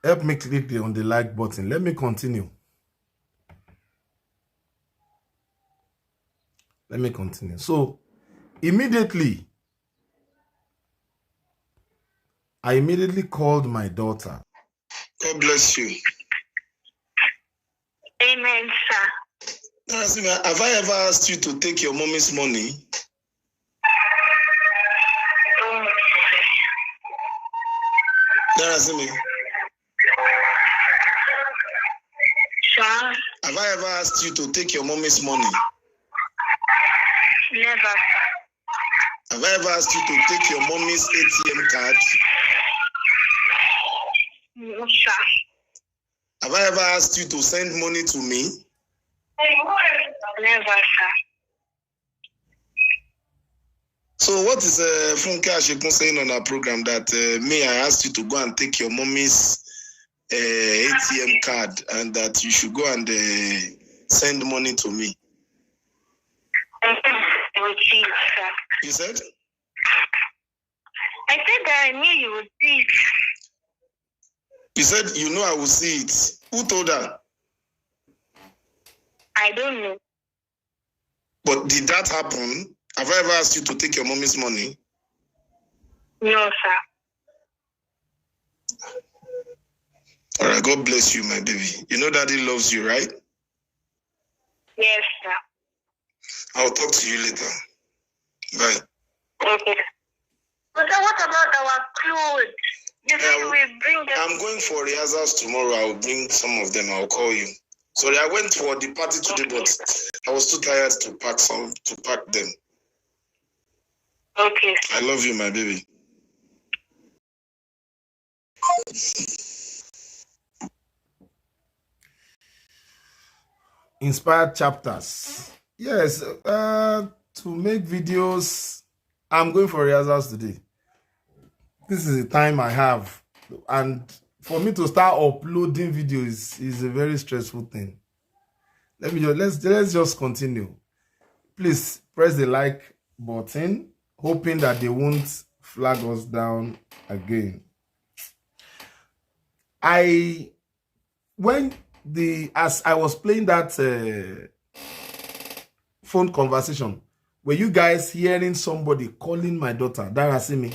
Help me click on the like button. Let me continue. Let me continue. So, immediately, I immediately called my daughter. God bless you. Amen, sir. Have I ever asked you to take your mommy's money? Oh, Darasimi, sir. have I ever asked you to take your mommy's money? Never, sir. Have I ever asked you to take your mommy's ATM card? No, sir. Have I ever asked you to send money to me? Never, sir. So what is Funke Ashekun saying on our program that me, I asked you to go and take your mommy's ATM card and that you should go and send money to me? You would see it, sir. You said? I said that I knew you would see it. You said you know I will see it. Who told her? I don't know. But did that happen? Have I ever asked you to take your mommy's money? No, sir. All right, God bless you, my baby. You know Daddy loves you, right? Yes, sir. I'll talk to you later. Bye. Okay. But what about our clothes? You said we bring them. I'm going for rehearsals tomorrow. I'll bring some of them. I'll call you. Sorry, I went for the party today, but I was too tired to pack them. Okay. I love you, my baby. Inspired chapters. Yes, to make videos, I'm going for rehearsals today. This is the time I have. And for me to start uploading videos is a very stressful thing. Let's just continue. Please press the like button, hoping that they won't flag us down again. As I was playing that phone conversation, were you guys hearing somebody calling my daughter? Darasimi.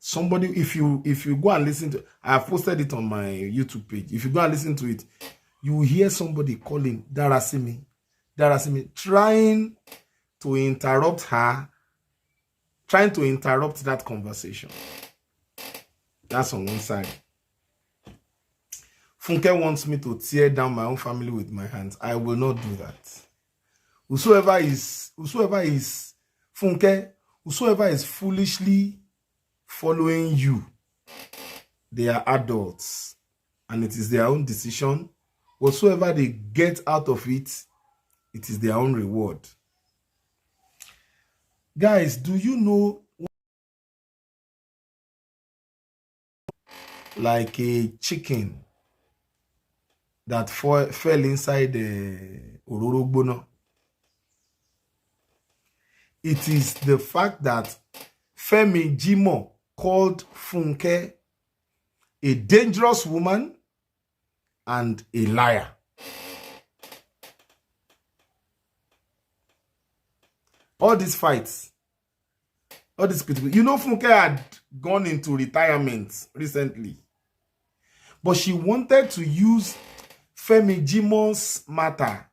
Somebody, if you go and listen to, I have posted it on my YouTube page. If you go and listen to it, you will hear somebody calling Darasimi, trying to interrupt her, trying to interrupt that conversation. That's on one side. Funke wants me to tear down my own family with my hands. I will not do that. Whosoever is Funke, whosoever is foolishly following you, they are adults and it is their own decision. Whatsoever they get out of it, it is their own reward. Guys, do you know, like a chicken that fell inside the ororogbono? It is the fact that Femi Jimo called Funke a dangerous woman and a liar. All these fights, all these critical. You know, Funke had gone into retirement recently, but she wanted to use Femi Jimo's matter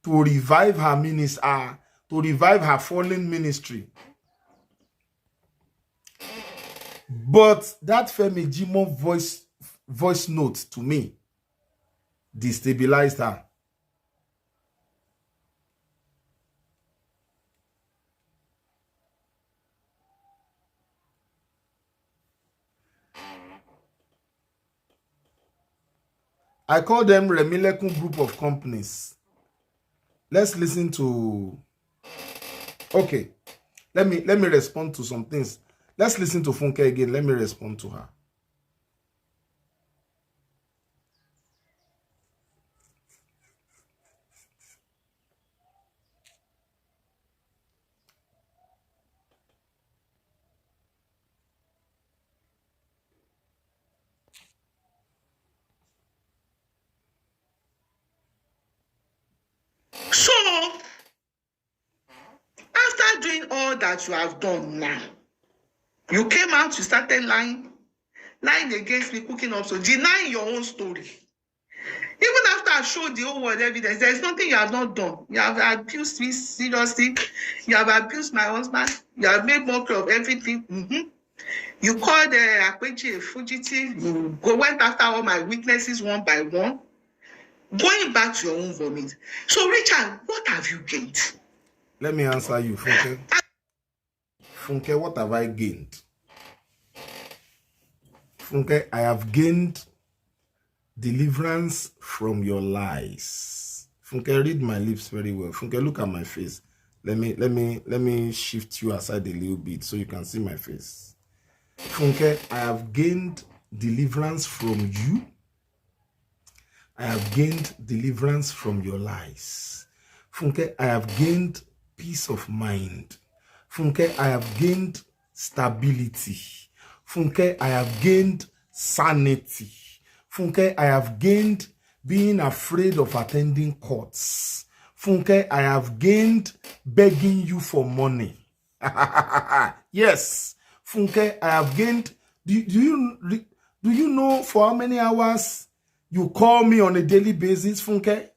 to revive her ministry, to revive her fallen ministry. But that Femi Jimo voice note to me destabilized her. I call them Remilekun group of companies. Let's listen to. Okay, let me respond to some things. Let's listen to Funke again. Let me respond to her. after doing all that you have done now, you came out, you started lying against me, cooking up, so denying your own story. Even after I showed the whole world evidence, there's nothing you have not done. You have abused me seriously. You have abused my husband. You have made mockery of everything. You called Akwechi a fugitive. You went after all my weaknesses one by one. Going back to your own vomit. So, Richard, what have you gained? Let me answer you, Funke. Funke, what have I gained? Funke, I have gained deliverance from your lies. Funke, read my lips very well. Funke, look at my face. Let me shift you aside a little bit so you can see my face. Funke, I have gained deliverance from you. I have gained deliverance from your lies. Funke, I have gained peace of mind. Funke, I have gained stability. Funke, I have gained sanity. Funke, I have gained being afraid of attending courts. Funke, I have gained begging you for money. Yes. Funke, I have gained. Do you know for how many hours you call me on a daily basis, Funke?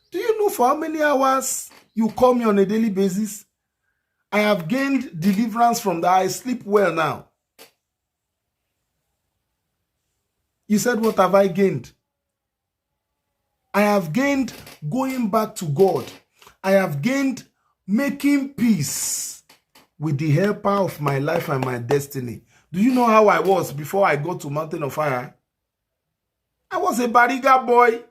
Do you know for how many hours you call me on a daily basis? I have gained deliverance from that. I sleep well now. You said, what have I gained? I have gained going back to God. I have gained making peace with the helper of my life and my destiny. Do you know how I was before I got to Mountain of Fire? I was a Bariga boy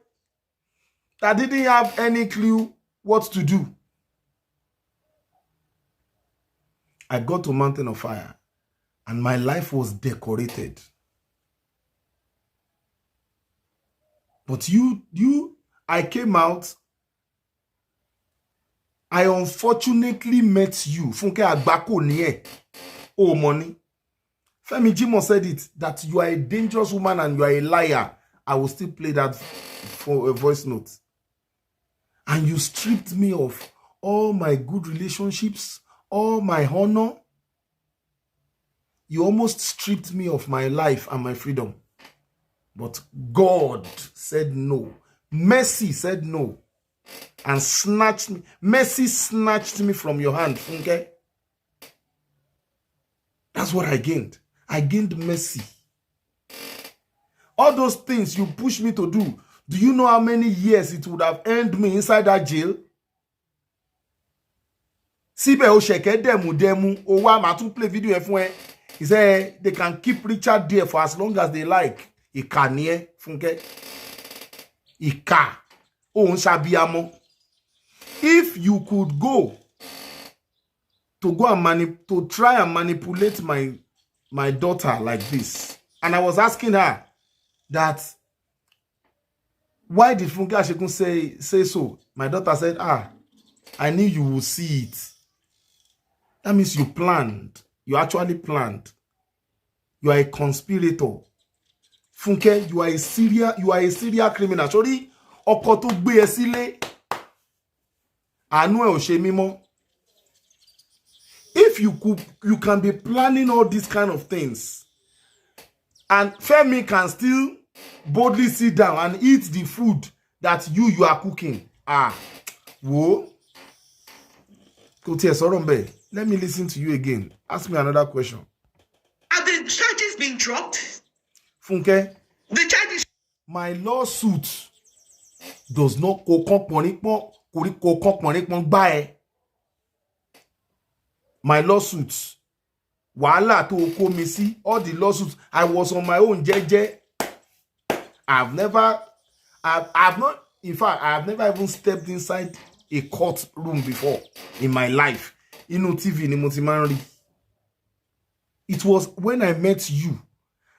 that didn't have any clue what to do. I got to Mountain of Fire and my life was decorated. But I came out. I unfortunately met you. Funke Agbako niye. Oh, money. Femi Jimo said it, that you are a dangerous woman and you are a liar. I will still play that for a voice note. And you stripped me of all my good relationships, all my honor. You almost stripped me of my life and my freedom. But God said no. Mercy said no. And snatched me. Mercy snatched me from your hand, Funke. That's what I gained. I gained mercy. All those things you pushed me to do. Do you know how many years it would have earned me inside that jail? Sibe o sheke demu o wa ma tun play video fún ẹ. He said they can keep Richard there for as long as they like. Ika ni e, Funke. Ika. O n sabiyamo. If you could go to try and manipulate my daughter like this, and I was asking her that why did Funke Ashekun say so? My daughter said, I knew you would see it. That means you planned. You actually planned. You are a conspirator. Funke, you are a serial criminal. Sorry, ọkọ tó gbé ẹ sílé. Àánú ẹ ò ṣe mímọ́. If you can be planning all these kind of things, and Femi can still boldly sit down and eat the food that you are cooking. Whoa. Let me listen to you again. Ask me another question. Are the charges being dropped? Funke, The charges. my lawsuit does not my lawsuits. Wàhálà tó kó mi sí, all the lawsuits, I was on my own, jeje. I've never even stepped inside a court room before in my life. Inú TV ni mo ti máa ń rí. It was when I met you,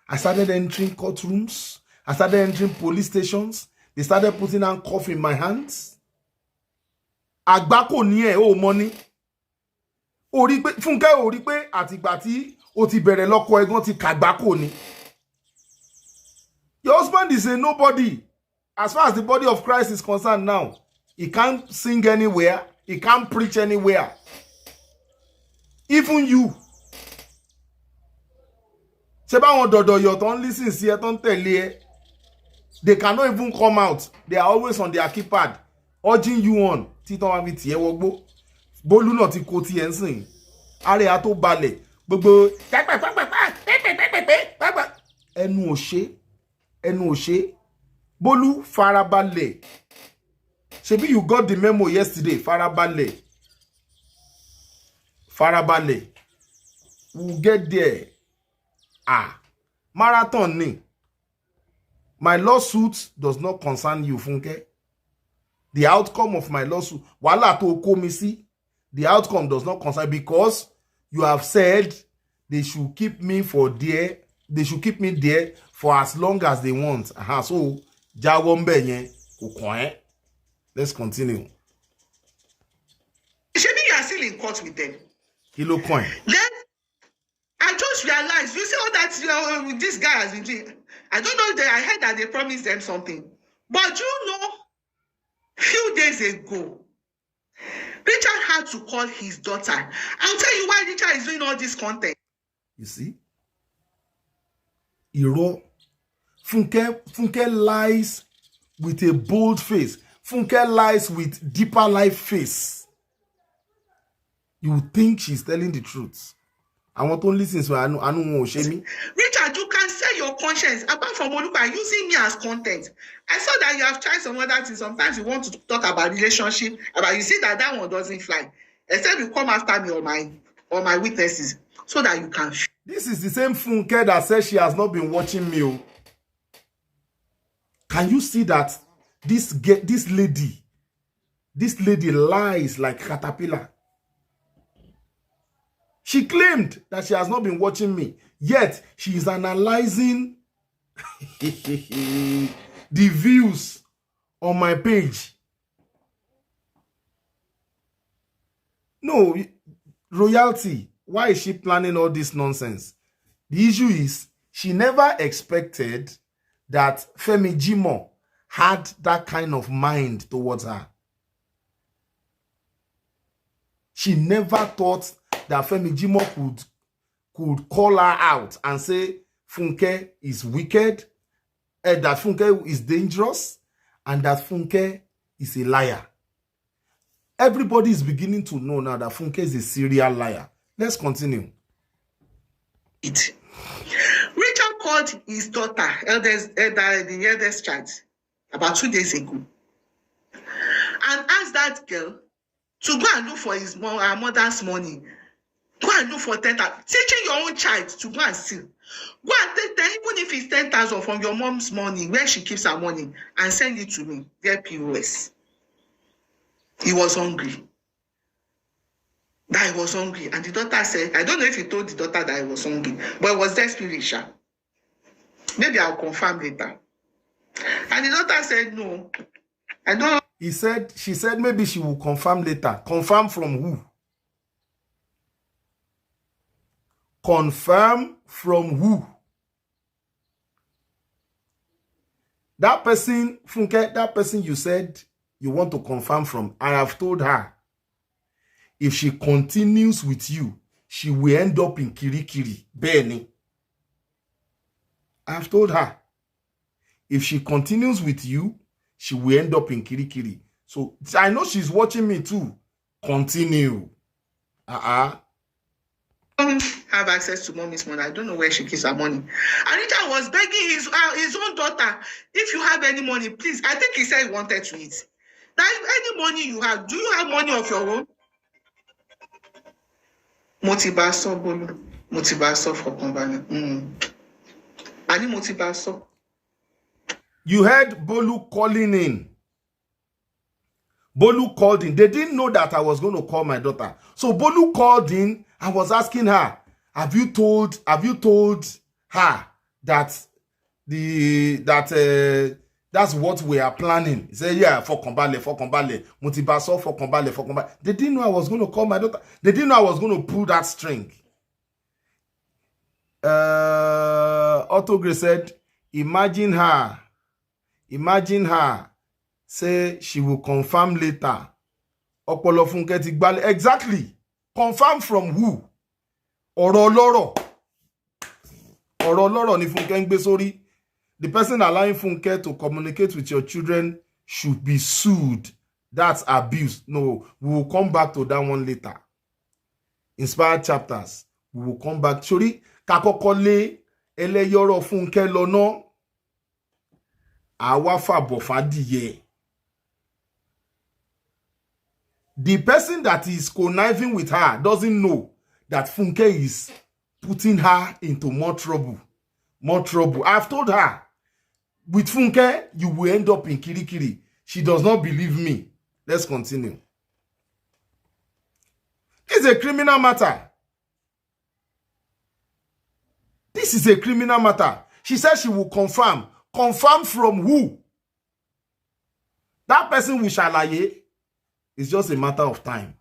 I started entering courtrooms, I started entering police stations, they started putting handcuffs in my hands. Agbako ni o money. Funke ò rí pé àtìgbà tí ó ti bẹ̀rẹ̀ lọ́kọ ẹ̀gbọ́n ti kàgbákò ni. Your husband is a nobody. As far as the body of Christ is concerned now, He can't sing anywhere. He can't preach anywhere. Even you. They cannot even come out. They are always on their keypad, urging you on. Bolu not ko ti ensin. Area to balẹ̀. Gbogbo ẹnu òṣè. Bolu farabalẹ̀. Shebi you got the memo yesterday. Farabalẹ̀. We'll get there. Marathon ni. My lawsuit does not concern you, Funke. The outcome of my lawsuit, wala to komisi, the outcome does not concern, because you have said they should keep me there. They should keep me there for as long as they want. So jawombe yen ko. Let's continue. Shebi, you are still in court with them. Kilo coin. Then I just realized, you see all that this guy has been doing. I don't know that I heard that they promised them something. But you know, few days ago, Richard had to call his daughter. I'll tell you why Richard is doing all this content. You see? Iro. Funke lies with a bold face. Funke lies with deeper life face. You think she's telling the truth. I want to listen to Anu Oshemi. Richard, you can say your conscience. Apart from Oluka using me as content. I saw that you have tried some other things. Sometimes you want to talk about relationship, but you see that one doesn't fly. Except you come after me or my witnesses, so that you can. This is the same Funke that says she has not been watching me. Can you see that this lady lies like caterpillar? She claimed that she has not been watching me, yet she is analyzing the views on my page. No, royalty, why is she planning all this nonsense? The issue is she never expected that Femi Jimo had that kind of mind towards her. She never thought that Femi Jimo could call her out and say Funke is wicked, that Funke is dangerous, and that Funke is a liar. Everybody is beginning to know now that Funke is a serial liar. Let's continue. Richard called his daughter, the eldest child, about 2 days ago, and asked that girl to go and look for her mother's money. Go and look for 10,000. Teaching your own child to go and steal. Go and take 10, even if it's 10,000 from your mom's money, where she keeps her money, and send it to me. Get POS. He was hungry. That he was hungry. And the daughter said, I don't know if he told the daughter that he was hungry, but it was desperation. Maybe I'll confirm later. And the daughter said, no, I don't. She said maybe she will confirm later. Confirm from who? Confirm from who? That person, Funke, that person you said you want to confirm from, I have told her, if she continues with you, she will end up in Kirikiri, Beni. I have told her, if she continues with you, she will end up in Kirikiri. So I know she's watching me too. Continue. Have access to mommy's money. I don't know where she keeps her money. And Richard was begging his own daughter, if you have any money, please. I think he said he wanted to eat. Now, if any money you have, do you have money of your own? Motibaso, Bolu. Motibaso for company. Ani motibaso. You heard Bolu calling in. Bolu called in. They didn't know that I was going to call my daughter. So Bolu called in. I was asking her, have you told her that that's what we are planning? He said, yeah, for Kombale, Motibaso for Kombale. They didn't know I was going to call my daughter. They didn't know I was going to pull that string. Otto Gray said, imagine her say she will confirm later. Ọpọlọ Funke ti gbálẹ̀. Exactly. Confirm from who? Ọ̀rọ̀ ọlọ́rọ̀ ni Funke ń gbé sórí. The person allowing Funke to communicate with your children should be sued. That's abuse. No, we will come back to that one later. Inspired chapters. We will come back. Sori, kakokole eleyoro Funke lọ́nà. Àwa fàbọ̀ fàdìyẹ. The person that is conniving with her doesn't know that Funke is putting her into more trouble. More trouble. I've told her, with Funke, you will end up in Kirikiri. She does not believe me. Let's continue. This is a criminal matter. This is a criminal matter. She said she will confirm. Confirm from who? That person will shalaye. It's just a matter of time.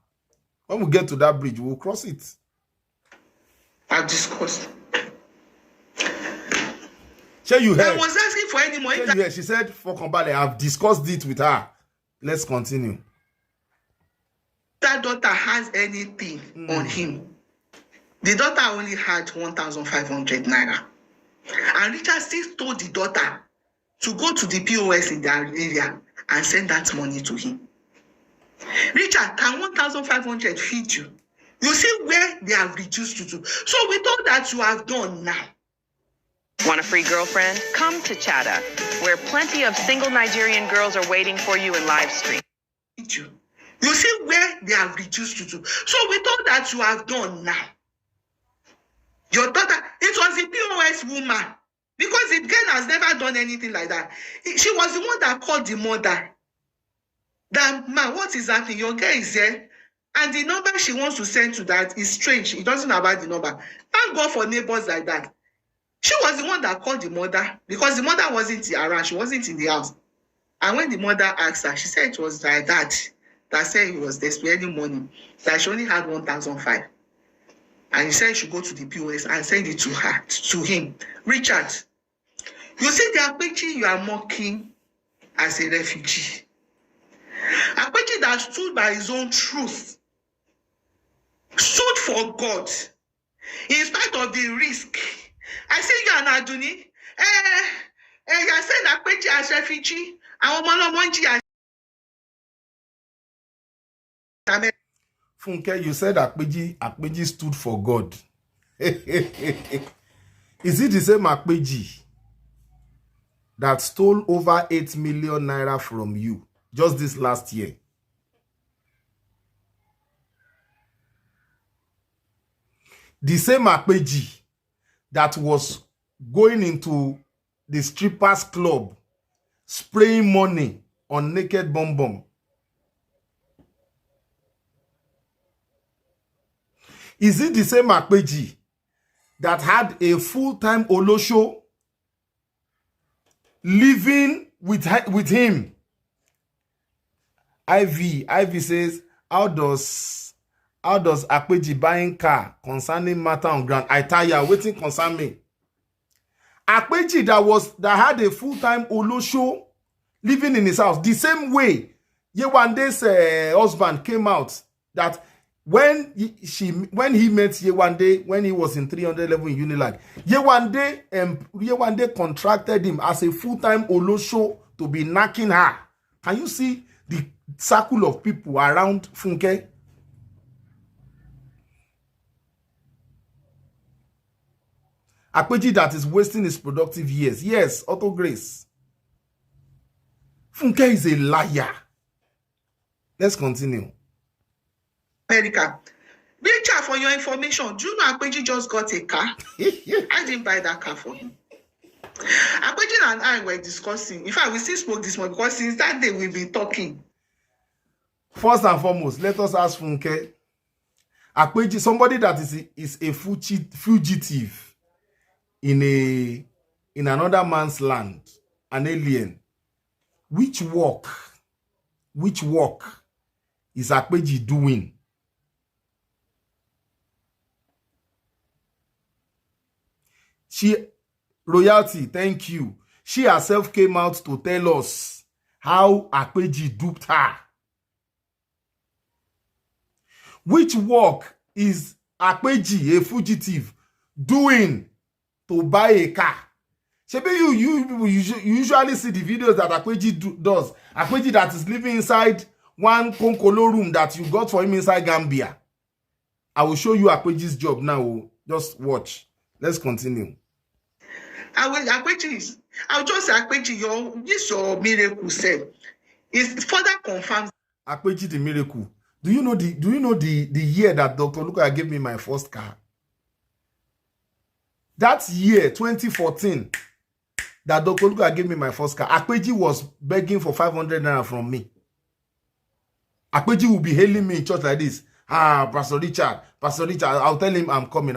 When we get to that bridge, we'll cross it. I've discussed. You heard? I was asking for any more. You heard? She said, for Kombale, I've discussed it with her. Let's continue. That daughter has anything on him. The daughter only had 1,500 naira. And Richard still told the daughter to go to the POS in their area and send that money to him. Richard, can 1,500 feed you? You see where they have reduced you to. So with all that you have done now. Want a free girlfriend? Come to Chada, where plenty of single Nigerian girls are waiting for you in live stream. You see where they have reduced you to. So with all that you have done now, your daughter, it was a POS woman. Because the girl has never done anything like that. She was the one that called the mother. That, man, what is happening? Your girl is there. And the number she wants to send to that is strange. It doesn't know about the number. Thank God for neighbors like that. She was the one that called the mother because the mother wasn't around. She wasn't in the house. And when the mother asked her, she said it was like that said he was desperate money, that she only had 1,500. And he said she should go to the POS and send it to her, to him. Richard, you see the Akpechi you are mocking as a refugee. Akpechi that stood by his own truth, stood for God, in spite of the risk. I say you are Aduni. You said Akpechi as refugee. Funke, you said Akpechi stood for God. Is it the same Akpechi that stole over 8 million naira from you just this last year? The same Akpechi that was going into the strippers club, spraying money on naked bum. Is it the same Akpechi that had a full-time Olosho living with him? Ivy says, how does Akpechi buying car concerning matter on ground? I tell you, waiting concern me. Akpechi that had a full-time Olosho living in his house, the same way Yewande's husband came out that when he met Yewande when he was in 300 level in Unilag, Yewande contracted him as a full-time Olosho to be knocking her. Can you see the circle of people around Funke? Akpechi that is wasting his productive years. Yes, Auto Grace. Funke is a liar. Let's continue. America. Richard, for your information, do you know Akpechi just got a car? I didn't buy that car for him. Akpechi and I were discussing. In fact, we still spoke this morning because since that day we've been talking. First and foremost, let us ask Funke. Akpechi, somebody that is a fugitive in another man's land, an alien. Which work is Akpechi doing? Royalty, thank you. She herself came out to tell us how Akpeji duped her. Which work is Akpeji, a fugitive, doing to buy a car? Maybe you usually see the videos that Akpeji does. Akpeji that is living inside one konkolo room that you got for him inside Gambia. I will show you Akpeji's job now. Just watch. Let's continue. I'll just say Akpeji, your miracle self is further confirms. Akpeji the miracle. Do you know the year that Dr. Lukoya gave me my first car? That year, 2014, that Dr. Lukoya gave me my first car, Akpeji was begging for 500 naira from me. Akpeji will be hailing me in church like this. Pastor Richard, I'll tell him I'm coming.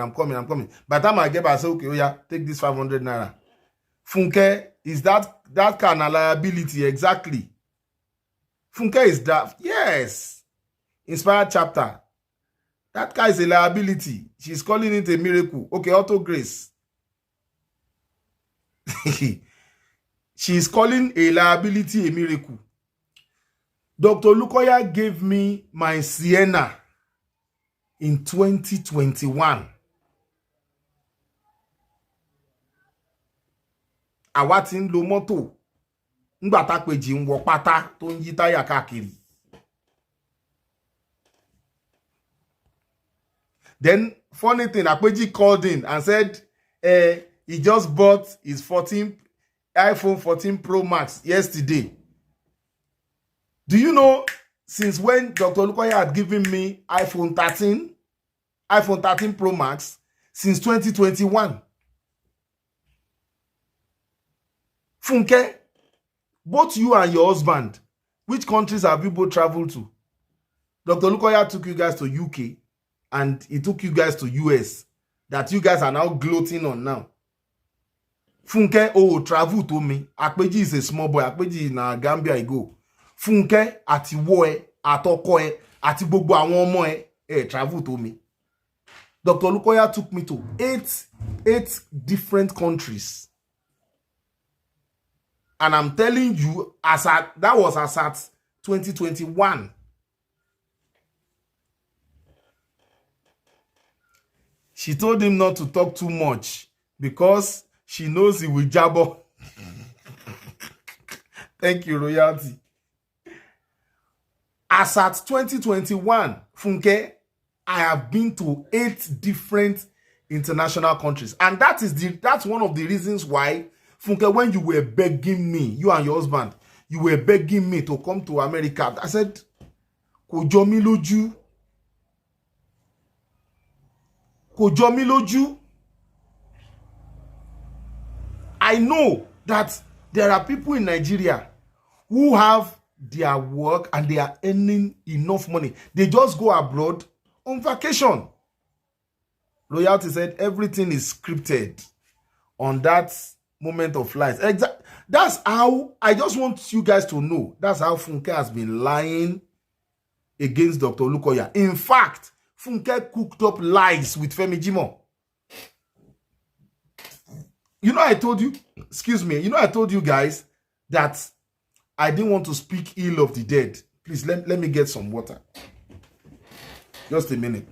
By the time I get back, I say, okay, oh yeah, take this 500 naira. Funke, is that kind of liability? Exactly. Funke is that, yes. Inspired chapter. That guy is a liability. She's calling it a miracle. Okay, Auto Grace. She's calling a liability a miracle. Dr. Lukoya gave me my Sienna in 2021. Àwa tí ń lo mọ́tò. Nígbà tá Akpeji ń wọ pátá tó ń yí táyà káàkiri. Then, funny thing, Akpeji called in and said he just bought his iPhone 14 Pro Max yesterday. Do you know, since when Dr. Lukoya had given me iPhone 13 Pro Max, since 2021? Funke, both you and your husband, which countries have you both traveled to? Dr. Lukoya took you guys to UK. And he took you guys to US that you guys are now gloating on now. Funke, travel to me. Akpeji is a small boy. Akpeji na Gambia he go. Funke, ati woe, atoko ati gbogbo àwọn ọmọ travel to me. Dr. Lukoya took me to eight different countries. And I'm telling you, that was as at 2021. She told him not to talk too much because she knows he will jabber. Thank you, royalty. As at 2021, Funke, I have been to 8 different international countries. And that's one of the reasons why, Funke, when you were begging me, you and your husband, you were begging me to come to America. I said, Kò jọ mí lójú. Kò jọ mí lójú. I know that there are people in Nigeria who have their work and they are earning enough money. They just go abroad on vacation. Royalty said everything is scripted on that moment of life. That's how, I just want you guys to know, that's how Funke has been lying against Dr. Lukoya. In fact, Funke cooked up lies with Femi Jimo. You know, I told you, excuse me, I told you guys that I didn't want to speak ill of the dead. Please, let me get some water. Just a minute.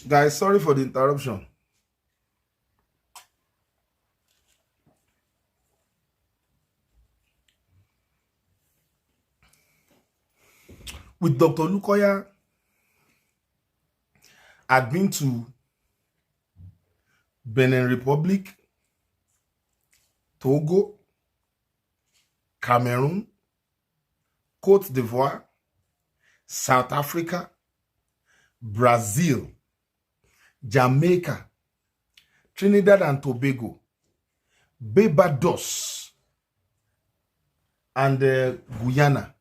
Guys, sorry for the interruption. With Dr. Lukoya, I'd been to Benin Republic, Togo, Cameroon, Côte d'Ivoire, South Africa, Brazil, Jamaica, Trinidad and Tobago, Barbados, and Guyana.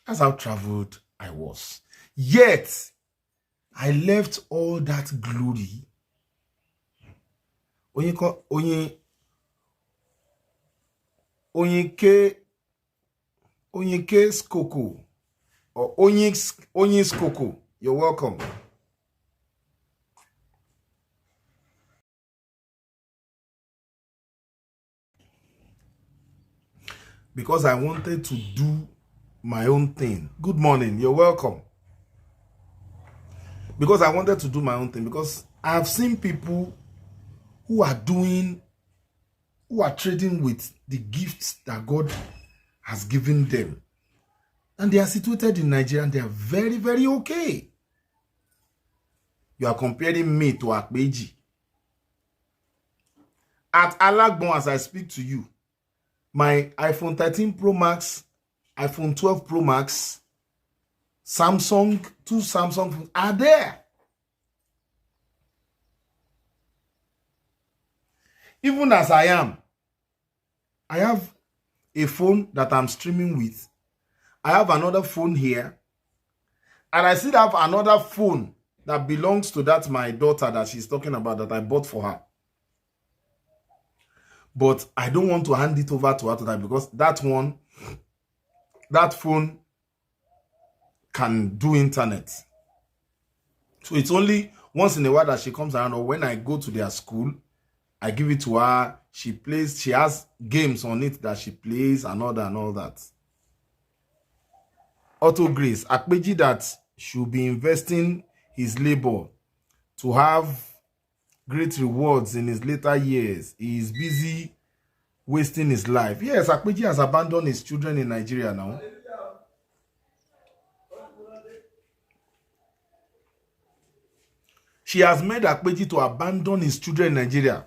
That's how traveled I was. Yet, I left all that glory. Onyeke Skoko or Onyi Skoko. You're welcome. Because I wanted to do my own thing. Good morning. You're welcome. Because I wanted to do my own thing. Because I've seen people who are trading with the gifts that God has given them. And they are situated in Nigeria and they are very, very okay. You are comparing me to Akpeji. At Alagbon, as I speak to you, my iPhone 13 Pro Max, iPhone 12 Pro Max, Samsung, 2 Samsung are there. Even as I am, I have a phone that I'm streaming with. I have another phone here. And I still have another phone that belongs to that my daughter that she's talking about that I bought for her. But I don't want to hand it over to her tonight because that phone can do internet. So it's only once in a while that she comes around, or when I go to their school, I give it to her. She plays, she has games on it that she plays and all that. Auto Grace, Akpeji that should be investing his labor to have great rewards in his later years. He is busy wasting his life. Yes, Akpeji has abandoned his children in Nigeria now. She has made Akpeji to abandon his children in Nigeria.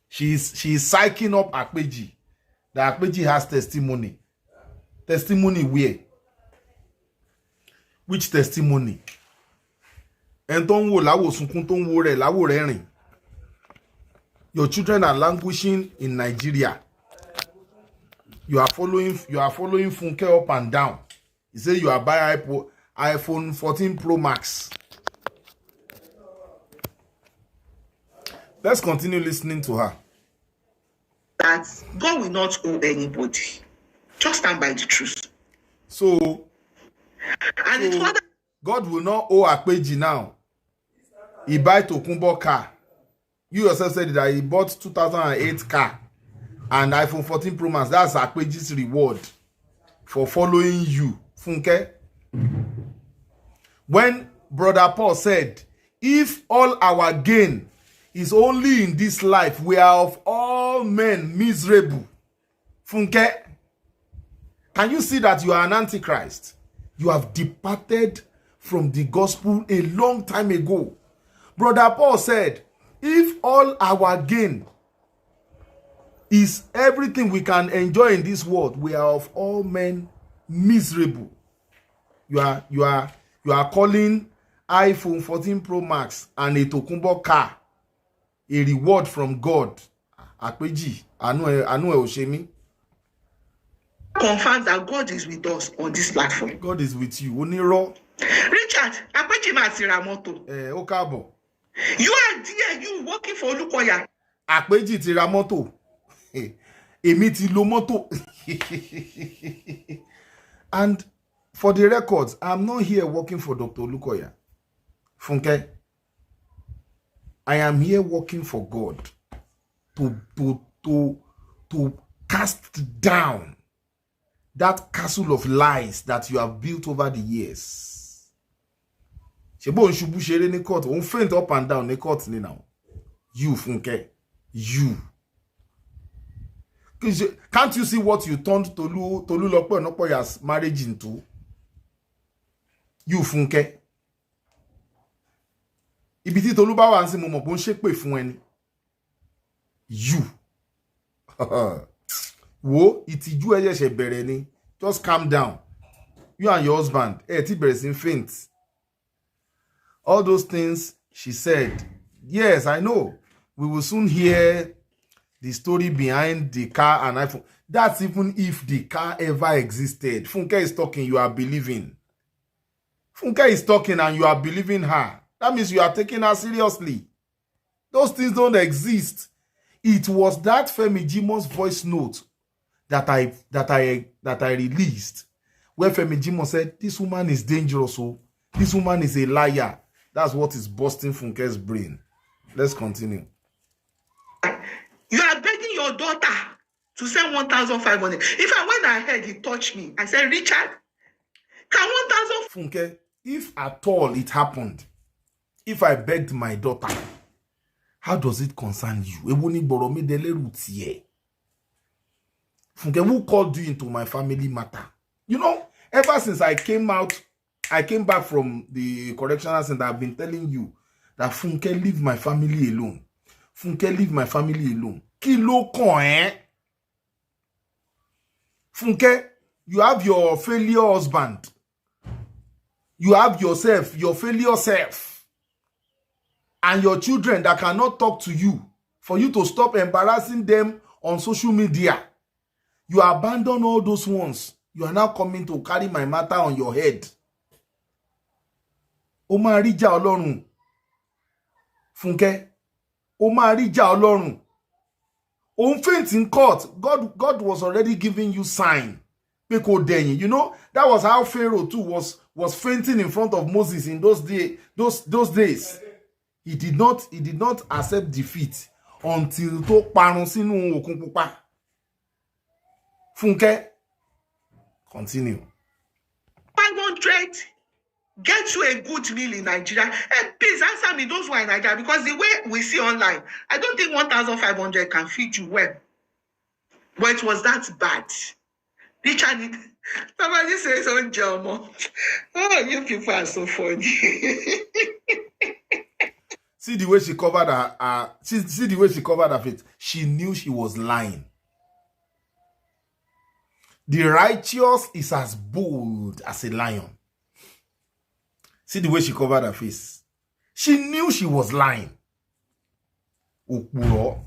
She is psyching up Akpeji that Akpeji has testimony. Testimony where? Which testimony? Your children are languishing in Nigeria. You are following Funke up and down. You say you are buying iPhone 14 Pro Max. Let's continue listening to her. That God will not owe anybody. Just stand by the truth. So And God will not owe Akpeji now. He buy Tokunbo car. You yourself said that he bought 2008 car and iPhone 14 Pro Max. That's Akpeji's reward for following you, Funke. When Brother Paul said, if all our gain is only in this life, we are of all men miserable. Funke, can you see that you are an antichrist? You have departed from the gospel a long time ago. Brother Paul said, if all our gain is everything we can enjoy in this world, we are of all men miserable. You are calling iPhone 14 Pro Max and a Tokunbo car a reward from God. Akpeji, anu e oshemi. confirms that God is with us on this platform. God is with you. Oniro. Richard, Akpeji Masiramoto. Okabo. You are there, you working for Olukoya. Akpeji ti ra mọ́tò. Èmi ti lo mọ́tò. And for the records, I'm not here working for Dr. Olukoya. Funke, I am here working for God to cast down that castle of lies that you have built over the years. Shebo on shubu shere ni court, on faint up and down ni court ni now. You Funke, you. Can't you see what you turned Tolu Lopo and Opoya's marriage into? You Funke. Ibiti Tolu ba wa nsi mo mo bon sepe fun eni. You. Wo itiju eye se bere ni. Just calm down. You and your husband, ti bere sin faint. All those things she said. Yes, I know. We will soon hear the story behind the car and iPhone. That's even if the car ever existed. Funke is talking, you are believing. Funke is talking and you are believing her. That means you are taking her seriously. Those things don't exist. It was that Femi Jimo's voice note that I released, where Femi Jimo said, this woman is dangerous. Oh, this woman is a liar. That's what is busting Funke's brain. Let's continue. You are begging your daughter to send 1,500. If I went ahead, he touched me. I said, Richard, can 1,000... Funke, if at all it happened, if I begged my daughter, how does it concern you? Funke, who called you into my family matter? You know, ever since I came back from the correctional center, I've been telling you that Funke, leave my family alone. Funke, leave my family alone. Kilo kon, eh? Funke, you have your failure husband. You have yourself, your failure self. And your children that cannot talk to you. For you to stop embarrassing them on social media. You abandon all those ones. You are now coming to carry my matter on your head. O ma ri ja Ọlọ́run. Funke. O ma ri ja Ọlọ́run. On faint in court. God was already giving you sign. You know, that was how Pharaoh too was fainting in front of Moses in those days. He did not accept defeat until to parun sínú Òkun Pupa. Funke, continue. 500 get you a good meal in Nigeria. Hey, please answer me, those who are in Nigeria, because the way we see online, I don't think 1,500 can feed you well. But it was that bad. Richard, somebody says on Jomo. Oh, you people are so funny. See the way she covered her. See the way she covered her face. She knew she was lying. The righteous is as bold as a lion. See the way she covered her face. She knew she was lying. Okpuro.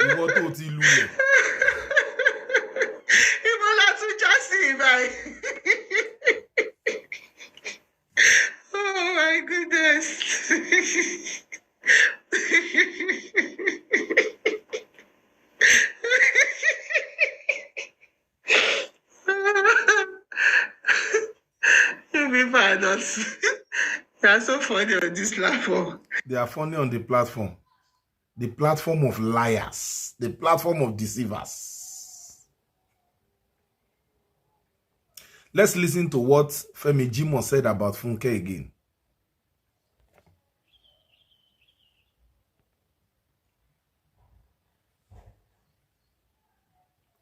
Ìwọ tó ti lulẹ̀. Ìbọ̀lá tún já sí ìbáyìí. Oh my goodness. You people are not. They are so funny on this platform. They are funny on the platform. The platform of liars. The platform of deceivers. Let's listen to what Femi Jimo said about Funke again.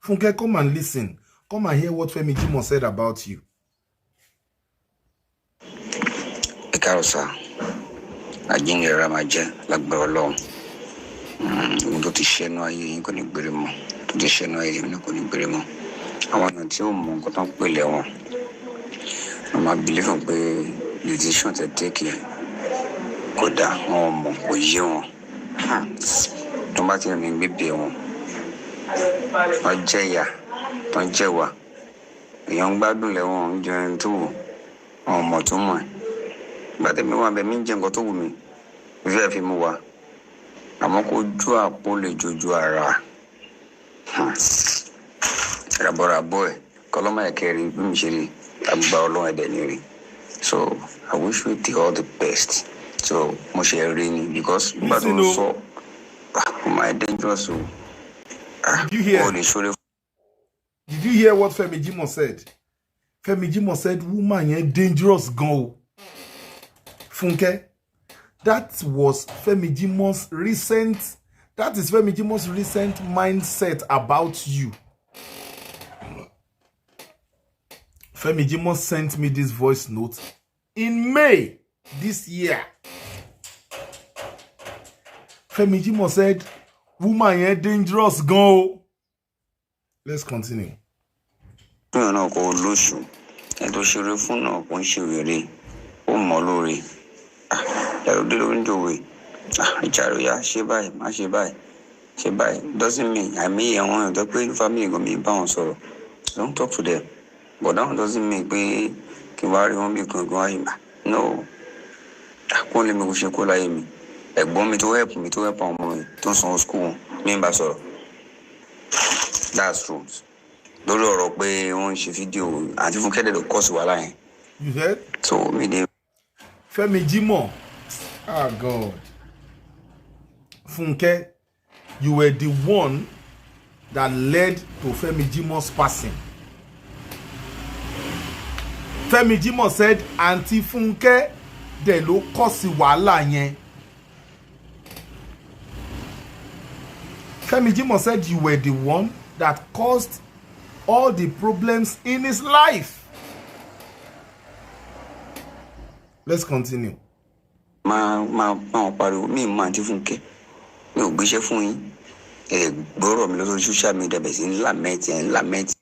Funke, come and listen. Come and hear what Femi Jimo said about you. Ekarosa, ajingera maje lagboro tó ti ṣẹnu ayé yín kò ní gbére mọ́, tó ti ṣẹnu ayé yín kò ní gbére mọ́. Àwọn èèyàn tí ó mọ nǹkan tó ń pè lẹ́wọ̀n wọ́n máa believe pé decision tẹ́ take kò dá wọn mọ̀ kò yé wọn. Tó bá ti rìn gbébé wọn wọ́n jẹ̀yà tó ń jẹ̀wà èèyàn ń gbádùn lẹ́wọ̀n ń jẹun tó wù wọn mọ̀ tó mọ̀ ẹ́. Gbàtẹ́mi wà bẹ́ẹ̀ mi ń jẹ nǹkan tó wù mí fífẹ́ fi mú wa. Àmọ́ kó ju àpò lè jojú ara. Rabọ̀ ẹ̀ kọ́lọ́mọ ẹ̀kẹ́rì bí mi ṣe rí àgbà ọlọ́run ẹ̀dẹ̀ ní rí. So I wish you all the best. So mo ṣe rí ni because nígbà tó ń sọ my dangerous o. Did you hear? Did you hear what Femi Jimo said? Femi Jimo said, woman, you're dangerous, go. Funke, that was Femi Jimo's recent mindset about you. Femi Jimo sent me this voice note in May this year. Femi Jimo said, woman, you're dangerous, go. Let's continue. No, go lóṣù. En tó ṣeré fún náà kò ń ṣe ó mọ̀ lórí. Ẹ̀rọ dé lórí ìjòwé. Ìjàrò ya ṣe báyìí, má ṣe báyìí. Ṣe báyìí. Doesn't mean I mean àwọn èèyàn tó pé family go mi bá wọn sọ̀rọ̀. Don't talk to them. But that doesn't mean pé kí wá rí wọn bí gangan ayé. No. Kó lè mi kò ṣe kó láyé mi. Ẹ̀gbọ́n mi tó help àwọn ọmọ mi tó san school mi bá sọ̀rọ̀. That's true. Lórí ọ̀rọ̀ pé wọ́n ṣe fídíò àti fún kẹ́dẹ̀ ló kọ́ sí wàhálà yẹn. You heard? So me dey. Femi Jimo. Ah, God. Funke, you were the one that led to Femi Jimo's passing. Femi Jimo said, Auntie Funke, de ló kọ́ sí wàhálà yẹn. Femi Jimo said you were the one that caused all the problems in his life. Let's continue. Pariwo mi ma Auntie Funke. Mi ò gbéṣẹ́ fún yín. Gbọ́rọ̀ mi lórí social media bẹ̀ sí lament.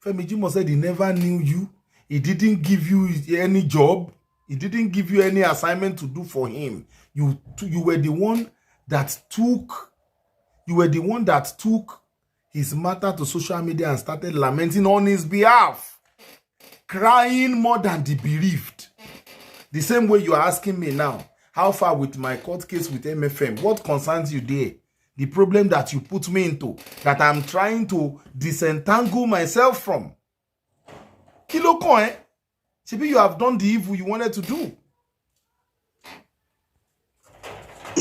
Femi Jimo said he never knew you. He didn't give you any job. He didn't give you any assignment to do for him. You were the one that took his matter to social media and started lamenting on his behalf, crying more than the bereaved. The same way you are asking me now, how far with my court case with MFM? What concerns you there? The problem that you put me into, that I'm trying to disentangle myself from. Kilo kon, eh? Maybe you have done the evil you wanted to do. He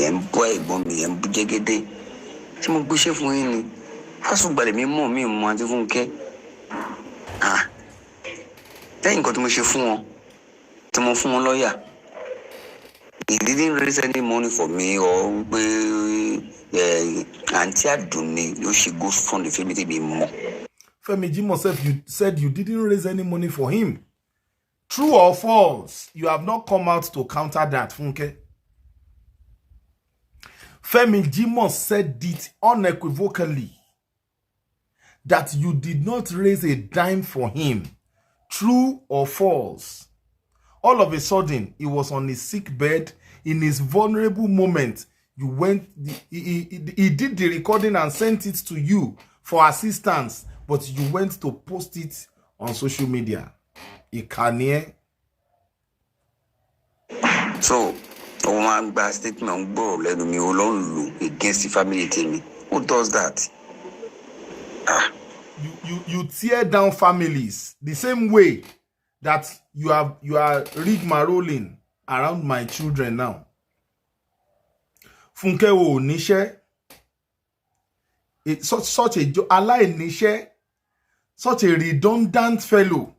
didn't raise any money for me or Auntie Aduni, she goes from the family to be more. Femi Jimo said you didn't raise any money for him. True or false? You have not come out to counter that, Funke. Femi Jimo said it unequivocally that you did not raise a dime for him. True or false? All of a sudden, he was on his sick bed in his vulnerable moment. You went, he did the recording and sent it to you for assistance, but you went to post it on social media. Ikanie. So, one bad statement against the family team. Who does that? You tear down families the same way that you are rigmaroling around my children now. Funke o nishe, such a redundant fellow.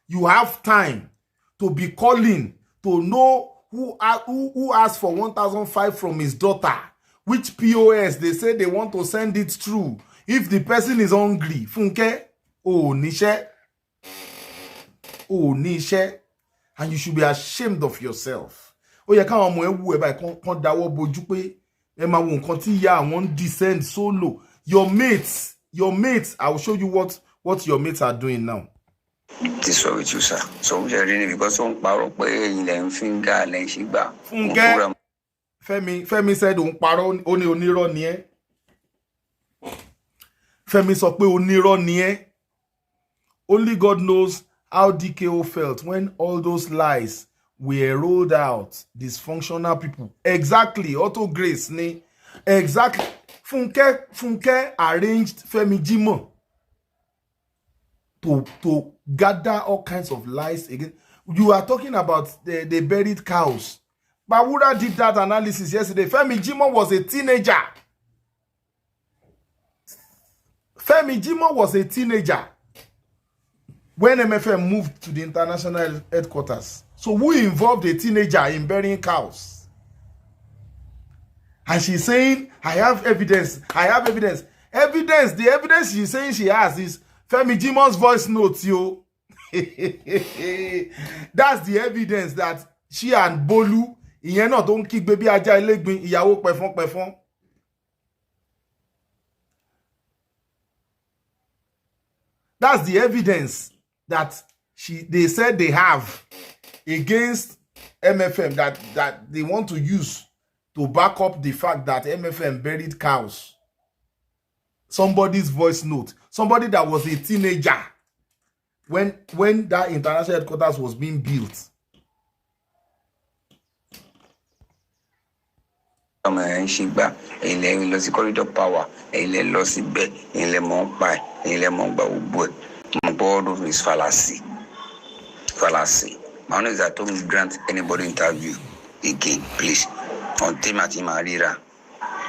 You have time to be calling to know who asked for 1,005 from his daughter, which POS they say they want to send it through. If the person is hungry, Funke o nishe. Oh, Nisha, and you should be ashamed of yourself. Oh, you can't boju pe e ma wo nkan ti ya won descend so low. Your mates, I will show you what your mates are doing now. This way with you, sir. So we are really because on paro pe ile finger len shigba. Femi said on paro oni oniro ni e. Femi sọ pé oniro ni e. Only God knows how DKO felt when all those lies were rolled out. Dysfunctional people. Exactly. Auto Grace. Ne? Exactly. Funke arranged Femi Jimo to gather all kinds of lies again. You are talking about the buried cows. Bawura did that analysis yesterday. Femi Jimo was a teenager. Femi Jimoh was a teenager when MFM moved to the international headquarters. So who involved a teenager in burying cows? And she's saying, I have evidence. I have evidence. Evidence. The evidence she's saying she has is Femi Jimoh's voice notes, yo. That's the evidence that she and Bolu, ìyẹn náà tó ń kick baby ajá ilégbin, ìyàwó pẹ̀fọ́n. That's the evidence that they said they have against MFM that they want to use to back up the fact that MFM buried cows. Somebody's voice note. Somebody that was a teenager when that international headquarters was being built. Corridor power, board of his fallacy. My honor is that don't grant anybody interview again, please. On Timothy Marira,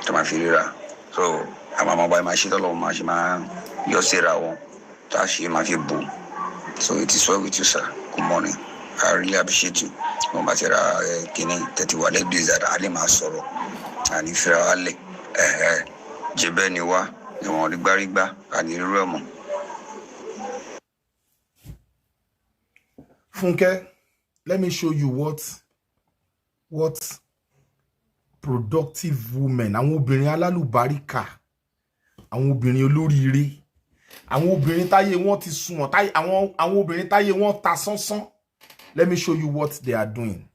Tomafira. So I'm a mobile machine all Mashima, Yosera, Tashi Mafibu. So it is well with you, sir. Good morning. I really appreciate you. No matter Kini, 31 days that Ali Masoro. And if you're Ali, Jebeniwa, you want the Bariba, and the Romo. Funke, let me show you what productive women, àwọn obìnrin alálùbáríkà, àwọn obìnrin olóríire, àwọn obìnrin táyé wọn ti sunwọ̀n, àwọn obìnrin táyé wọn ta sánsán. Let me show you what they are doing.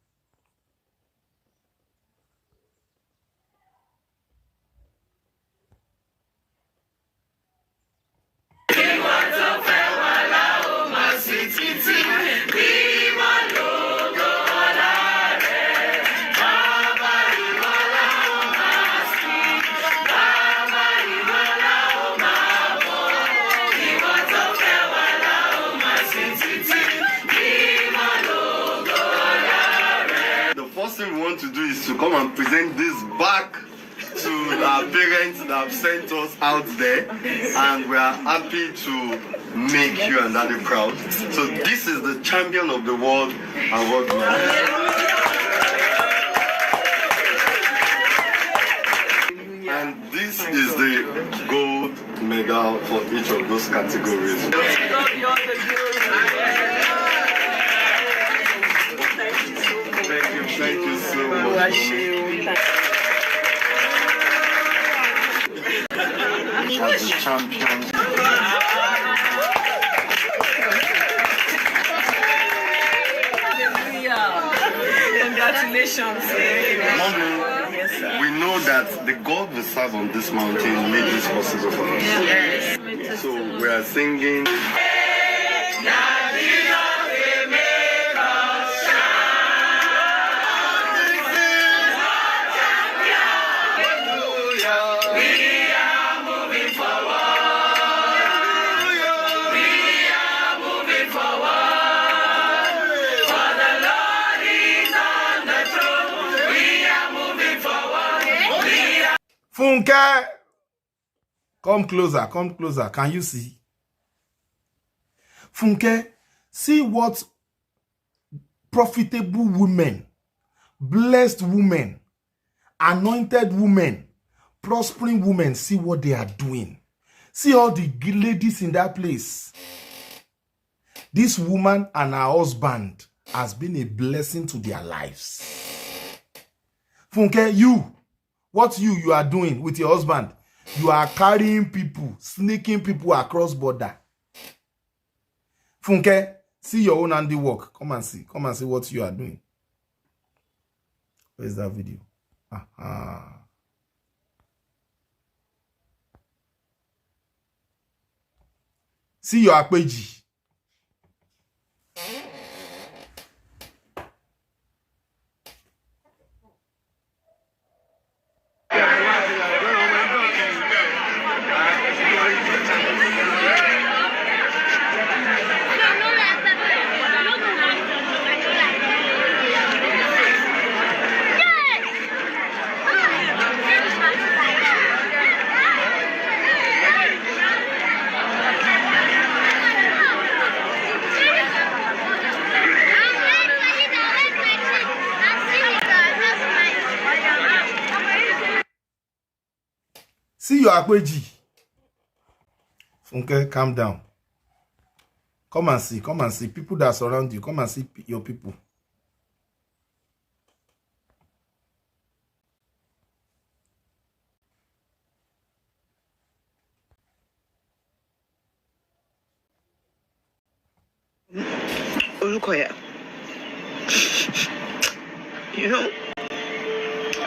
We want to do is to come and present this back to our parents that have sent us out there, and we are happy to make you and Daddy proud. So this is the champion of the world award. And this is the gold medal for each of those categories. Thank you so much. As the champion. Congratulations. Mommy, we know that the God we serve on this mountain made this possible for us. Yes. So we are singing. Funke, come closer, come closer. Can you see? Funke, see what profitable women, blessed women, anointed women, prospering women, see what they are doing. See all the ladies in that place. This woman and her husband has been a blessing to their lives. Funke, what you are doing with your husband, you are carrying people, sneaking people across border. Funke, see your own handiwork. Come and see what you are doing. Where's that video? See your Akpeji. See your Akweji. Funke, calm down. Come and see. Come and see. People that surround you. Come and see your people. Olukoya, you know,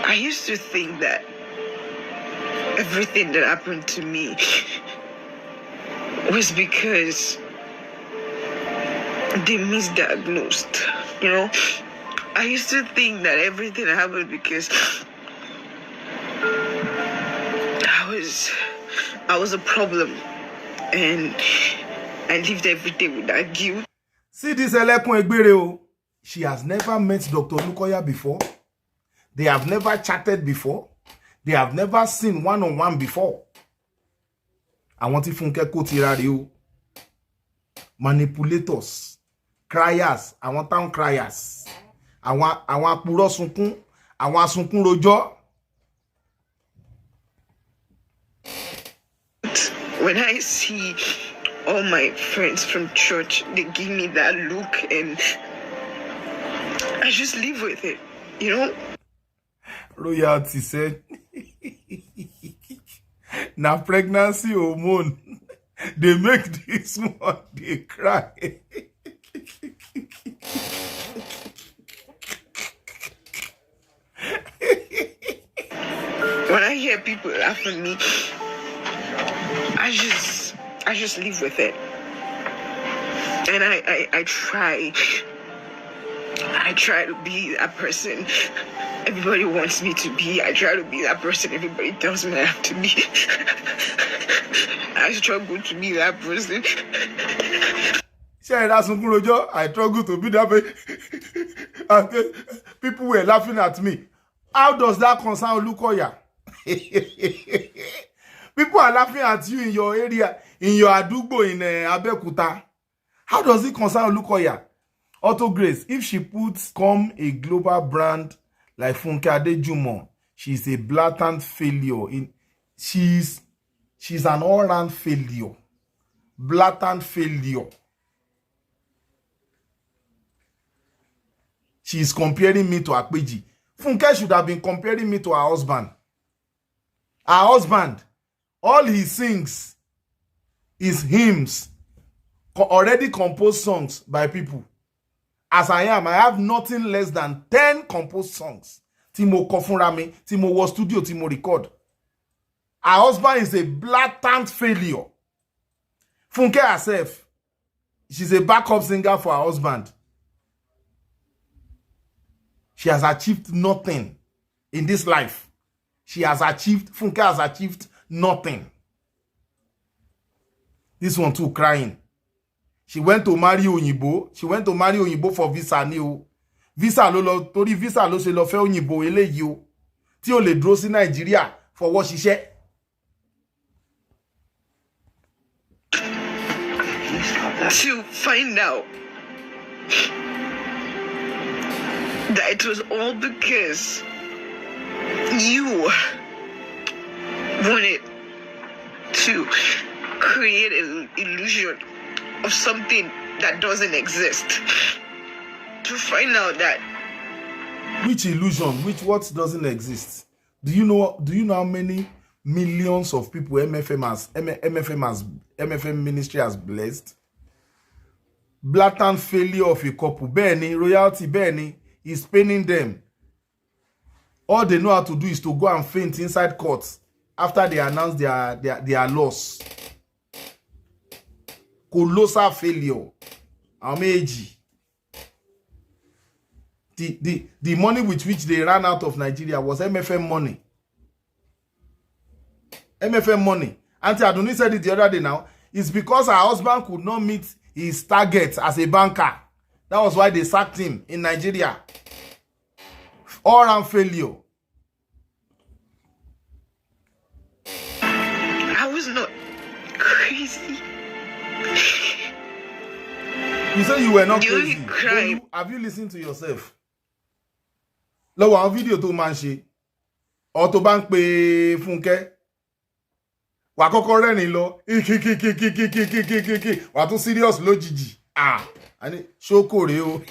I used to think that everything that happened to me was because they misdiagnosed. You know, I used to think that everything happened because I was a problem, and I lived every day with that guilt. See this Remilekun Egbere. She has never met Dr. Olukoya before. They have never chatted before. They have never seen one-on-one before. I want to Funke kó tira rẹ̀ o. Manipulators, criers, àwọn town criers, àwọn apurọ́ sunkún, àwọn asunkún rojọ́. When I see all my friends from church, they give me that look and I just live with it, you know? Royalty said, now pregnancy hormone, they make this one, they cry. When I hear people laugh at me, I just live with it. And I try to be that person everybody wants me to be. I try to be that person everybody tells me I have to be. I struggle to be that person. I struggle to be that person. People were laughing at me. How does that concern Olukoya? People are laughing at you in your area, in your adugbo in Abeokuta. How does it concern Olukoya? Auto Grace, if she puts come a global brand like Funke Adejumo, she's a blatant failure. She's an all-round failure. Blatant failure. She's comparing me to Akpeji. Funke should have been comparing me to her husband. Her husband, all he sings is hymns, already composed songs by people. As I am, I have nothing less than 10 composed songs. Timo Kofunrami, Timo was studio, Timo record. Her husband is a blatant failure. Funke herself, she's a backup singer for her husband. She has achieved nothing in this life. Funke has achieved nothing. This one too crying. She went to marry Oyinbo. She went to marry Oyinbo for visa ni o. Visa tori visa lo se lo fe Oyinbo eléyìí o. Tí ó lè dúró sí Nigeria fọwọ́ ṣiṣẹ́. To find out that it was all because you wanted to create an illusion of something that doesn't exist. To find out that which illusion, what doesn't exist? Do you know how many millions of people MFM ministry has blessed? Blatant failure of a couple. Benny, royalty Benny is paining them. All they know how to do is to go and faint inside court after they announce their loss. Colossal failure. Ameji. The money with which they ran out of Nigeria was MFM money. MFM money. Auntie Aduni said it the other day now. It's because her husband could not meet his target as a banker. That was why they sacked him in Nigeria. All around failure. I was not crazy. You say you were not You crazy. cried. Have you listened to yourself? Lọ́wọ́ àwọn fídíò tó máa ń ṣe. Or tó bá ń pe Funke. Wà kọ́kọ́ rẹ́rìn lọ. Wà tún serious lójijì. Ah, ani ṣókòrè o.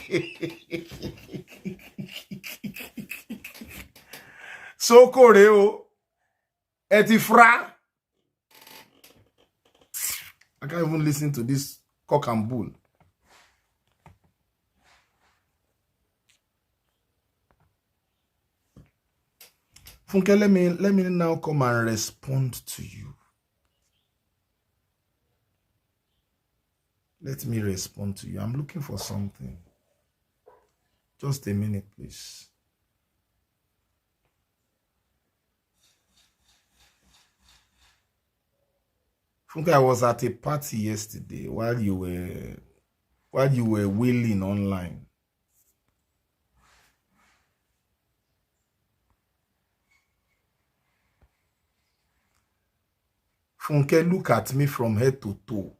Ṣókòrè o. Ẹ ti fra. I can't even listen to this cock and bull. Funke, let me now come and respond to you. Let me respond to you. I'm looking for something. Just a minute, please. Funke, I was at a party yesterday while you were wailing online. Funke, look at me from head to toe.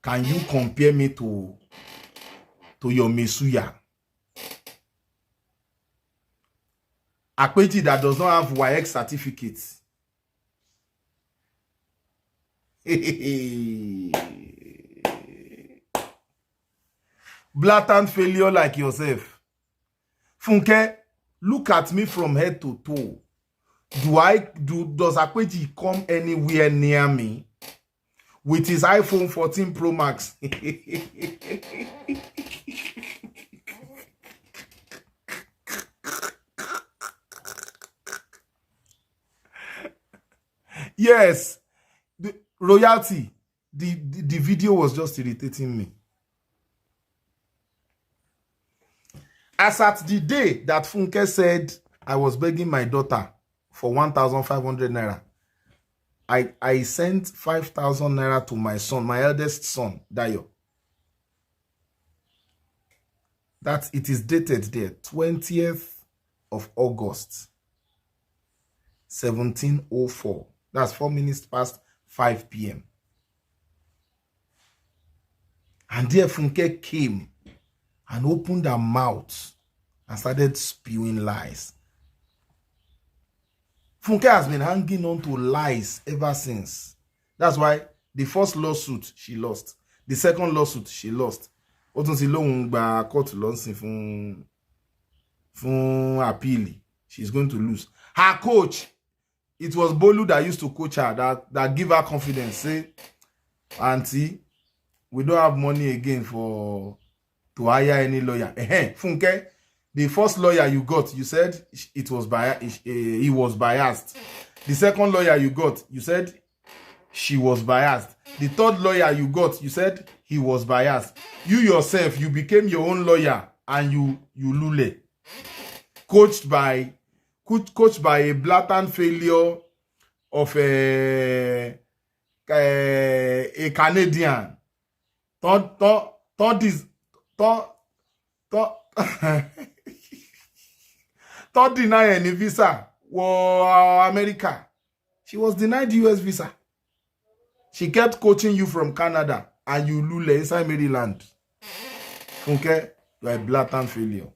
Can you compare me to your Mesuya? Akpeji that does not have YX certificates. Blatant failure like yourself. Funke, look at me from head to toe. Does Akpeji come anywhere near me with his iPhone 14 Pro Max? Yes, the royalty. The video was just irritating me. As at the day that Funke said I was begging my daughter for 1,500 naira, I sent 5,000 naira to my son, my eldest son, Dayo. That it is dated there, 20th of August, 1704. That's 4 minutes past 5 p.m. And there Funke came and opened her mouth and started spewing lies. Funke has been hanging on to lies ever since. That's why the first lawsuit, she lost. The second lawsuit, she lost. She's going to lose. Her coach, it was Bolu that used to coach her, that give her confidence. Say, Auntie, we don't have money again to hire any lawyer. Funke, the first lawyer you got, you said he was biased. The second lawyer you got, you said she was biased. The third lawyer you got, you said he was biased. You yourself, you became your own lawyer and you lule. Coached by a blatant failure of a Canadian. Don't deny any visa for America. She was denied US visa. She kept coaching you from Canada and you lule inside Maryland. Funke, you are a blatant failure.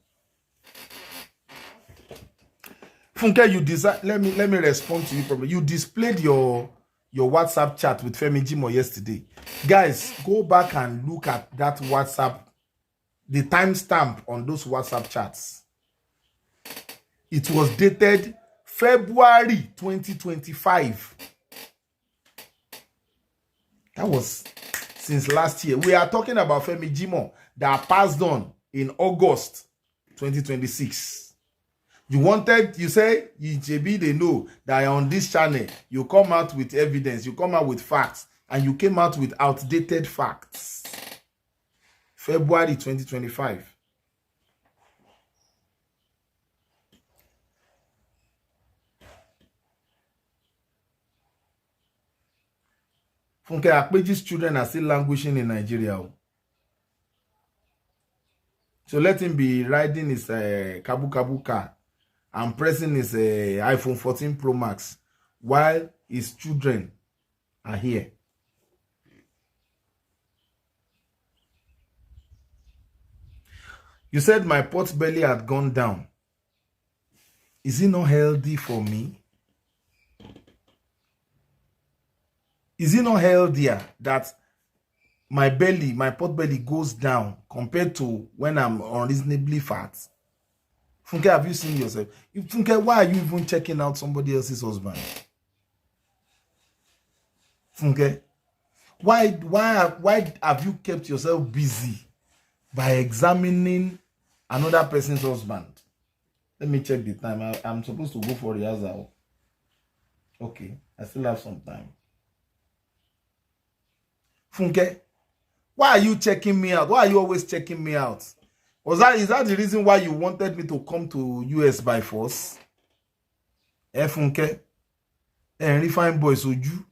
Funke, you decide. Let me respond to you properly. You displayed your WhatsApp chat with Femi Jimo yesterday. Guys, go back and look at that WhatsApp, the timestamp on those WhatsApp chats. It was dated February 2025. That was since last year. We are talking about Femi Jimo that passed on in August 2026. You say, JB, they know that on this channel, you come out with evidence, you come out with facts, and you came out with outdated facts. February 2025. Funke Akpeji's children are still languishing in Nigeria. So let him be riding his Kabu Kabu car and pressing his iPhone 14 Pro Max while his children are here. You said my pot belly had gone down. Is it not healthy for me? Is it not healthier that my belly, my pot belly goes down compared to when I'm unreasonably fat? Funke, have you seen yourself? Funke, why are you even checking out somebody else's husband? Funke, why have you kept yourself busy by examining another person's husband? Let me check the time. I'm supposed to go for rehearsal. Okay, I still have some time. Funke, why are you checking me out? Why are you always checking me out? Is that the reason why you wanted me to come to US by force? Funke, refine boys, would you?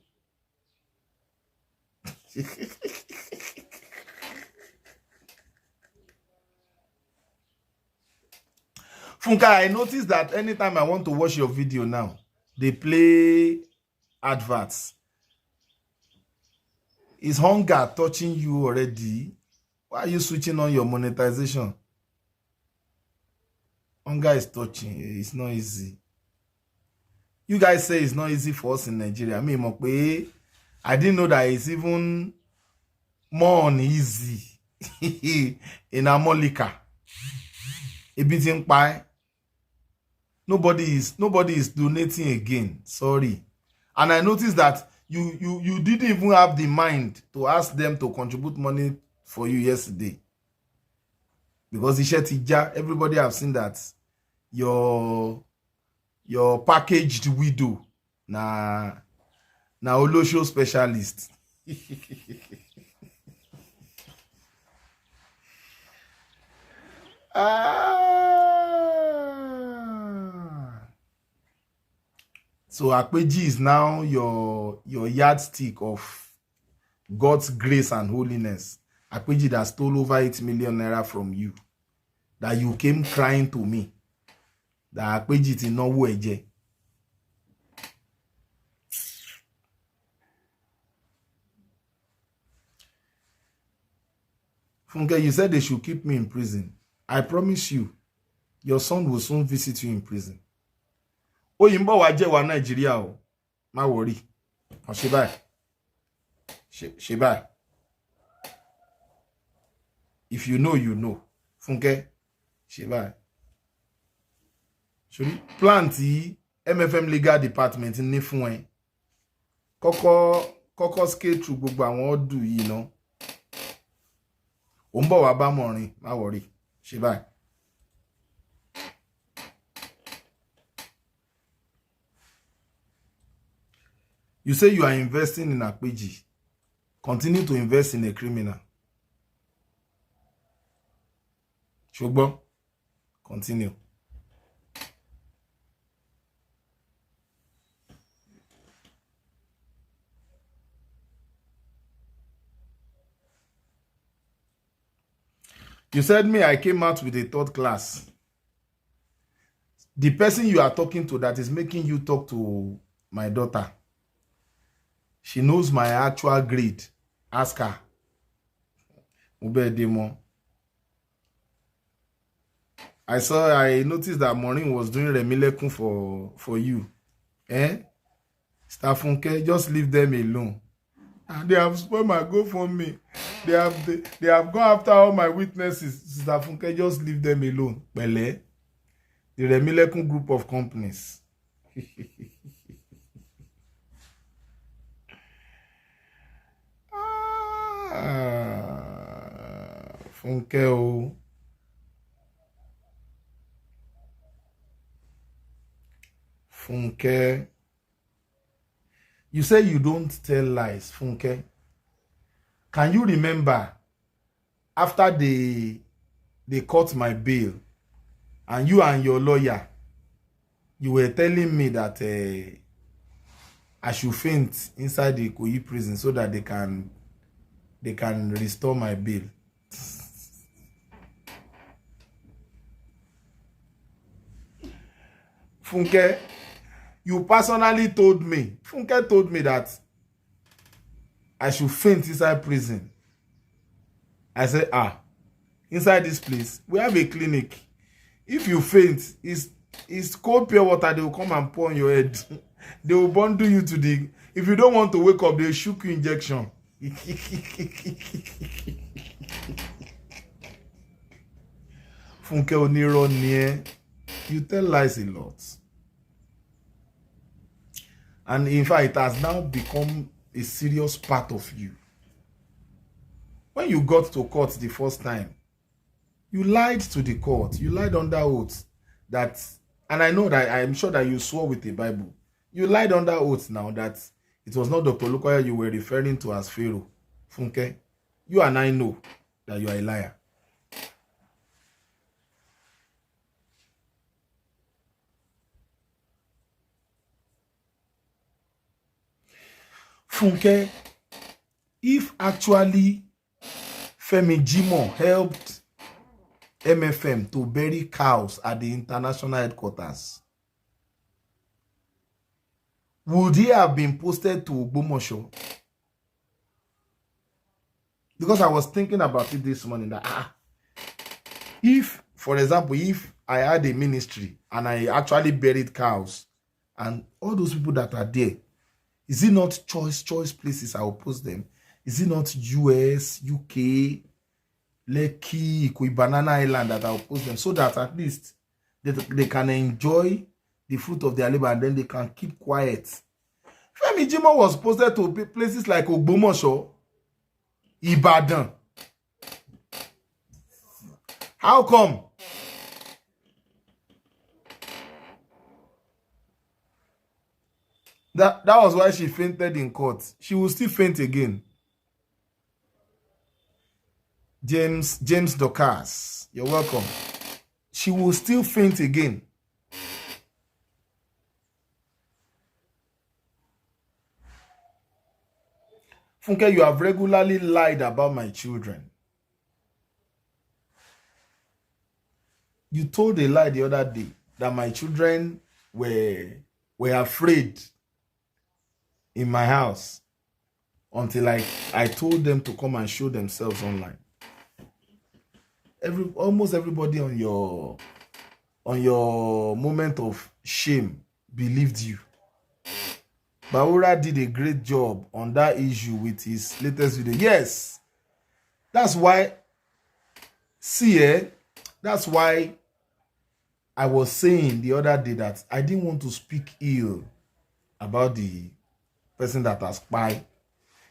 Funke, I noticed that anytime I want to watch your video now, they play adverts. Is hunger touching you already? Why are you switching on your monetization? Hunger is touching. It's not easy. You guys say it's not easy for us in Nigeria. I didn't know that it's even more uneasy in Amolika. Ebiting pie. Nobody is donating again. Sorry. And I noticed that you didn't even have the mind to ask them to contribute money for you yesterday. Because everybody have seen that your packaged widow na Olosho specialist. So Akpeji is now your yardstick of God's grace and holiness. Akpeji that stole over 8 million naira from you. That you came crying to me. That Akpeji ti no eje. Funke, you said they should keep me in prison. I promise you, your son will soon visit you in prison. Oyinbo wa je wa Nigeria o. Ma worry. O se báyìí. Ṣe báyìí. If you know, you know. Funke, ṣe báyìí. Ṣori plan tí MFM legal department ní fún ẹ. Kọ́kọ́ scale through gbogbo àwọn ọdún yìí ná. O ń bọ̀ wá bá mọ̀rin, má worry. Ṣe báyìí. You say you are investing in Akpeji. Continue to invest in a criminal. Shogbo, continue. You said me, I came out with a third class. The person you are talking to that is making you talk to my daughter, she knows my actual grade. Ask her. I noticed that Maureen was doing Remilekun for you. Stafunke, just leave them alone. And they have spoiled my GoFundMe. They have gone after all my witnesses. Stafunke, just leave them alone. Bele. The Remilekun group of companies. Funke o. Funke. You say you don't tell lies, Funke. Can you remember after they cut my bail and you and your lawyer, you were telling me that I should faint inside the Ikoyi prison so that they can restore my bail. Funke, you personally told me, Funke told me that I should faint inside prison. I said, inside this place, we have a clinic. If you faint, it's cold pure water, they will come and pour on your head. They will bundle you to the... If you don't want to wake up, they shook you injection. Funke Oniro near. You tell lies a lot. And in fact, it has now become a serious part of you. When you got to court the first time, you lied to the court. You lied under oath that, and I know that, I'm sure that you swore with the Bible. You lied under oath now that it was not Dr. Lukoya you were referring to as Pharaoh. Funke, you and I know that you are a liar. Funke, if actually Femi Jimo helped MFM to bury cows at the international headquarters, would he have been posted to Ogbomoso? Because I was thinking about it this morning that if, for example, if I had a ministry and I actually buried cows and all those people that are there, is it not choice places I will post them? Is it not US, UK, Lekki, Ikoi, Banana Island that I will post them so that at least they can enjoy the fruit of their labor and then they can keep quiet? Femi Jimo was posted to places like Ogbomoso, Ibadan. How come? That was why she fainted in court. She will still faint again. James Dorcas, you're welcome. She will still faint again. Funke, you have regularly lied about my children. You told a lie the other day that my children were afraid in my house until I told them to come and show themselves online. Almost everybody on your moment of shame believed you. Bawura did a great job on that issue with his latest video. Yes, that's why. That's why I was saying the other day that I didn't want to speak ill about the person that has spied.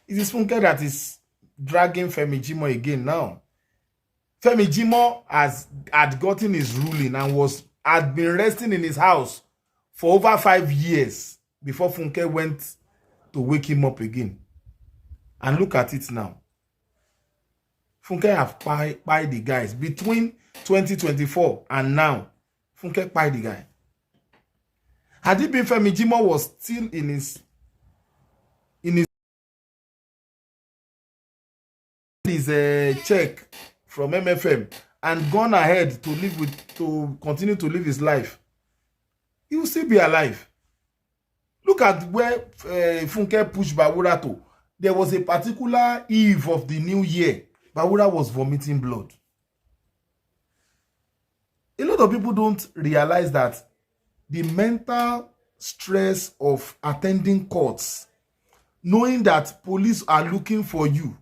It is Funke that is dragging Femi Jimo again now. Femi Jimo had gotten his ruling and had been resting in his house for over 5 years before Funke went to wake him up again. And look at it now. Funke have pied the guys between 2024 and now. Funke pied the guy. Had it been Femi Jimo was still in his check from MFM and gone ahead to continue to live his life, he will still be alive. Look at where Funke pushed Bawura to. There was a particular eve of the new year. Bawura was vomiting blood. A lot of people don't realize that the mental stress of attending courts, knowing that police are looking for you,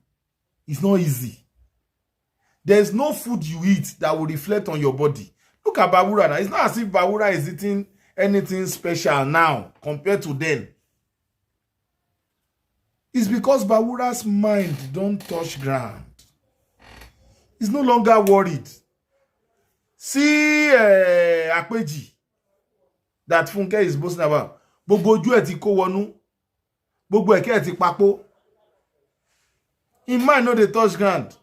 is not easy. There's no food you eat that will reflect on your body. Look at Bawura now. It's not as if Bawura is eating anything special now compared to then. It's because Bawura's mind don't touch ground. He's no longer worried. See Akpeji that Funke is boasting about. Gbogbo ojú ẹ̀ ti kó wọnú. Gbogbo ẹ̀kẹ́ ẹ̀ ti papò. In mind no dey touch ground.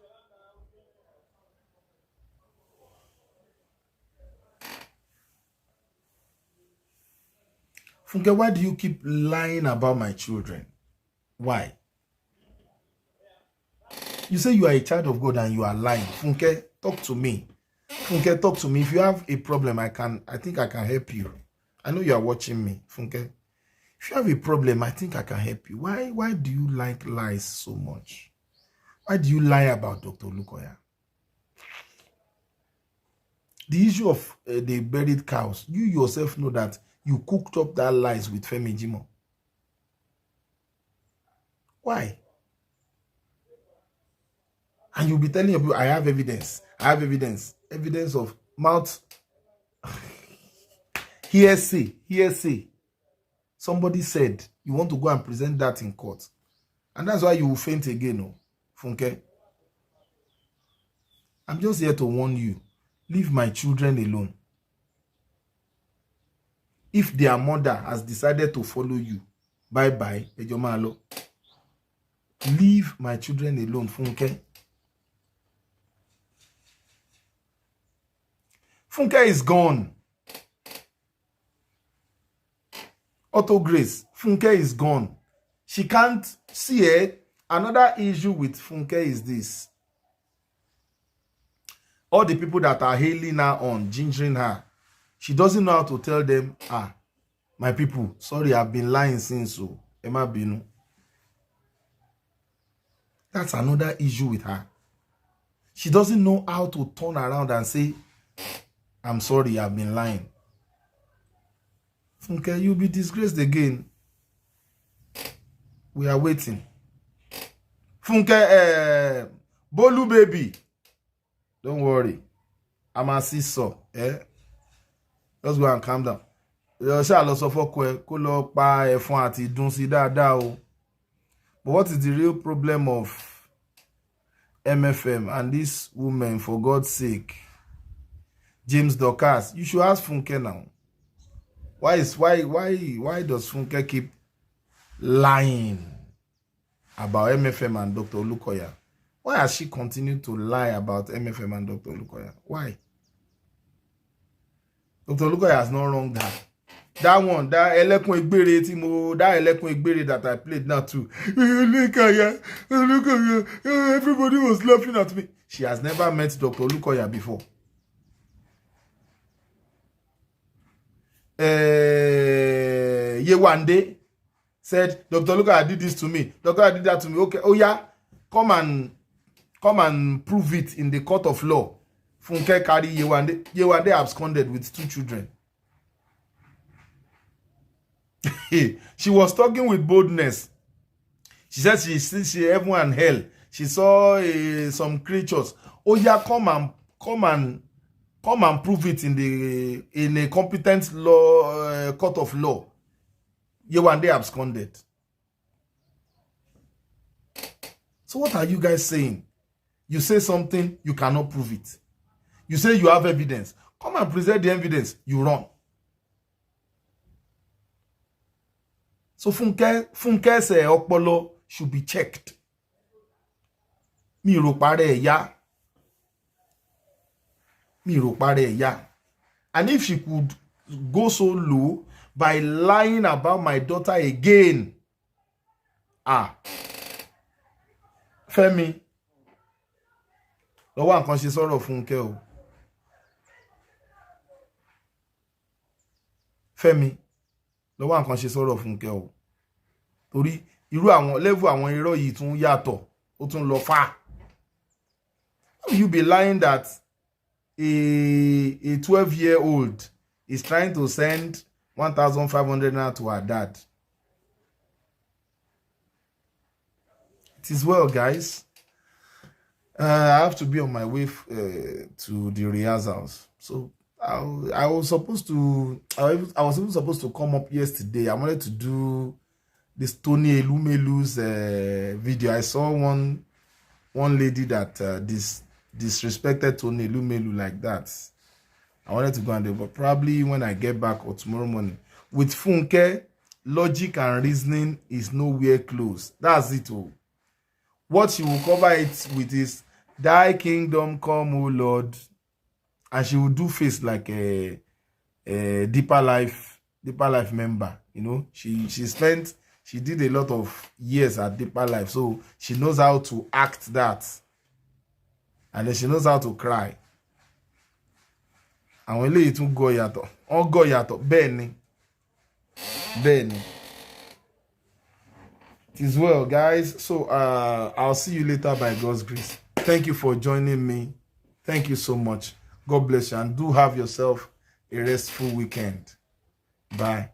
Funke, why do you keep lying about my children? Why? You say you are a child of God and you are lying. Funke, talk to me. Funke, talk to me. If you have a problem, I think I can help you. I know you are watching me, Funke. If you have a problem, I think I can help you. Why do you like lies so much? Why do you lie about Dr. Lukoya? The issue of the buried cows, you yourself know that you cooked up that lies with Femi Jimo. Why? And you'll be telling your people, I have evidence. I have evidence. Evidence of mouth. Hearsay. Somebody said you want to go and present that in court. And that's why you will faint again, no? Funke. I'm just here to warn you. Leave my children alone. If their mother has decided to follow you, bye-bye, Ejomalo. Leave my children alone, Funke. Funke is gone. Auto Grace, Funke is gone. She can't see it. Another issue with Funke is this. All the people that are hailing her on, gingering her, she doesn't know how to tell them, my people, sorry, I've been lying since so. Emma Binu. That's another issue with her. She doesn't know how to turn around and say, I'm sorry, I've been lying. Funke, you'll be disgraced again. We are waiting. Funke, Bolu baby. Don't worry. I'm a sister. Let's go and calm down. But what is the real problem of MFM and this woman, for God's sake? James Dorcas, you should ask Funke now. Why does Funke keep lying about MFM and Dr. Olukoya? Why has she continued to lie about MFM and Dr. Olukoya? Why? Dr. Olukoya has not wronged her. That one, that Elekun Egbere that I played now too. Everybody was laughing at me. She has never met Dr. Olukoya before. Yewande said, Dr. Olukoya did this to me. Dr. Olukoya did that to me. Okay, oh yeah, come and prove it in the court of law. Funke carry Yewande. Yewande absconded with 2 children. She was talking with boldness. She said she heaven and hell. She saw some creatures. Oh yeah, come and prove it in a competent law court of law. Yewande absconded. So what are you guys saying? You say something, you cannot prove it. You say you have evidence. Come and present the evidence. You run. So Funke's Okpolo should be checked. Mi ro pare ya. And if she could go so low by lying about my daughter again, Femi, lọ́wọ́ nǹkan ṣe sọ̀rọ̀ Funke o. Femi, lọ́wọ́ nǹkan ṣe sọ̀rọ̀ Funke o. Torí irú àwọn level àwọn irọ́ yìí tún yàtọ̀, ó tún lọ far. You be lying that a 12-year-old is trying to send 1,500 naira to her dad. It is well, guys. I have to be on my way to the rehearsals. So I was supposed to even supposed to come up yesterday. I wanted to do this Tony Elumelu's video. I saw one lady that disrespected Tony Elumelu like that. I wanted to go and do, but probably when I get back or tomorrow morning. With Funke, logic and reasoning is nowhere close. That's it all. What she will cover it with is, thy kingdom come, O Lord. And she will do face like a deeper life member. You know, she did a lot of years at Deeper Life, so she knows how to act that. And then she knows how to cry. And when it will go yato, on go yato, Benny. It is well, guys. So I'll see you later by God's grace. Thank you for joining me. Thank you so much. God bless you, and do have yourself a restful weekend. Bye.